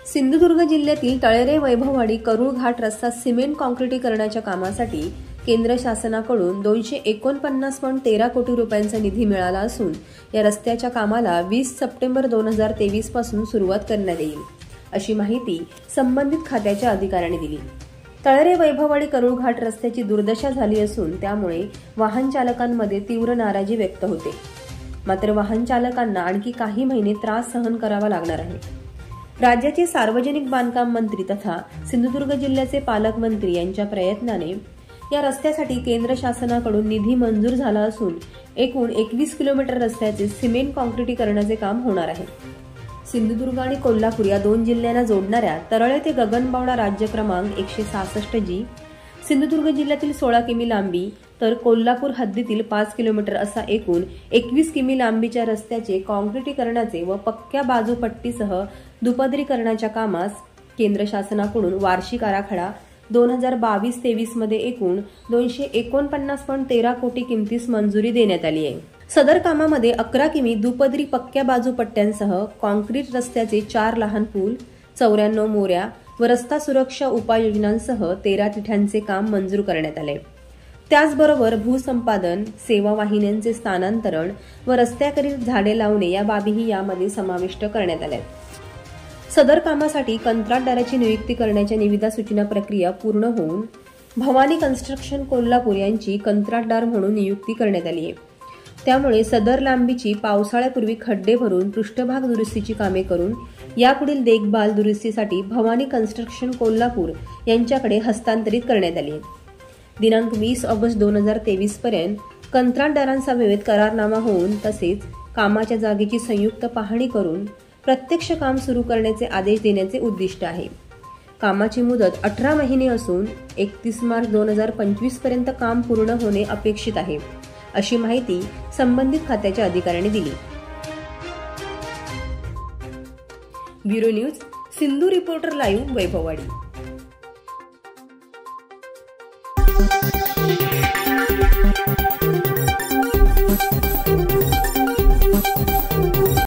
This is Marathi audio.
सिंधुदुर्ग जिल्ह्यातील तळेरे वैभववाडी करूळ घाट रस्ता सिमेंट काँक्रिटीकरणाच्या कामासाठी केंद्र शासनाकडून 249.13 कोटी रुपयांचा निधी मिळाला असून या रस्त्याच्या कामाला 20 सप्टेंबर 2023 पासून सुरुवात करण्यात येईल, अशी माहिती संबंधित खात्याच्या अधिकाऱ्यांनी दिली। तळेरे वैभववाडी करूळ घाट रस्त्याची दुर्दशा झाली असून त्यामुळे वाहन चालकांमध्ये तीव्र नाराजी व्यक्त होते। मात्र वाहन चालकांना आणखी काही महिने त्रास सहन करावा लागणार आहे। राज्याचे सार्वजनिक बांधकाम मंत्री तथा सिंधुदुर्ग जिल्ह्याचे पालकमंत्री यांच्या प्रयत्नाने या रस्त्यासाठी केंद्र शासनाकडून निधी मंजूर झाला असून एकूण 21 किलोमीटर रस्त्याचे सिमेंट काँक्रिटीकरणाचे काम होणार आहे। सिंधुदुर्ग आणि कोल्हापूर या दोन जिल्ह्यांना जोडणाऱ्या तरळे ते गगनबावडा राज्य क्रमांक 166G सिंधुदुर्ग जिल्ह्यातील 16 किमी लांबी तर कोल्हापूर हद्दीतील 5 किलोमीटर असा एकूण 21 किमी लांबीच्या रस्त्याचे काँक्रिटीकरणाचे व पक्क्या बाजूपट्टीसह दुपदरीकरणाच्या कामास केंद्र शासनाकडून वार्षिक आराखडा 2022-23 मध्ये एकूण 249.13 कोटी किमतीस मंजुरी देण्यात आली आहे। सदर कामामध्ये 11 किमी दुपदरी पक्क्या बाजूपट्ट्यांसह काँक्रीट रस्त्याचे 4 लहान पूल, 94 मोऱ्या व रस्ता सुरक्षा उपाययोजनांसह 13 तिठ्यांचे काम मंजूर करण्यात आले। त्याचबरोबर भूसंपादन, सेवा वाहिन्यांचे स्थानांतरण व रस्त्याकरील झाडे लावणे या बाबीही यामध्ये समाविष्ट करण्यात आल्या। सदर कामासाठी कंत्राटदाराची नियुक्ती करण्याच्या निविदा सूचना प्रक्रिया पूर्ण होऊन भवानी कन्स्ट्रक्शन कोल्हापूर यांची कंत्राटदार म्हणून नियुक्ती करण्यात आली आहे। त्यामुळे सदर लांबीची पावसाळ्यापूर्वी खड्डे भरून पृष्ठभाग दुरुस्तीची कामे करून यापुढील देखभाल दुरुस्तीसाठी भवानी कन्स्ट्रक्शन कोल्हापूर यांच्याकडे हस्तांतरित करण्यात आली आहे। दिनांक 20 ऑगस्ट 2023 पर्यंत कंत्राटदारांसमवेत करारनामा होऊन तसेच कामाच्या जागेची संयुक्त पाहणी करून प्रत्यक्ष काम सुरू करण्याचे आदेश देण्याचे उद्दिष्ट आहे। कामाची मुदत 18 महिने असून 31 मार्च 2025 पर्यंत काम पूर्ण होणे अपेक्षित आहे, अशी माहिती संबंधित खात्याच्या अधिकाऱ्यांनी दिली। Bureau news, Sindhu reporter live, Vaibhavwadi.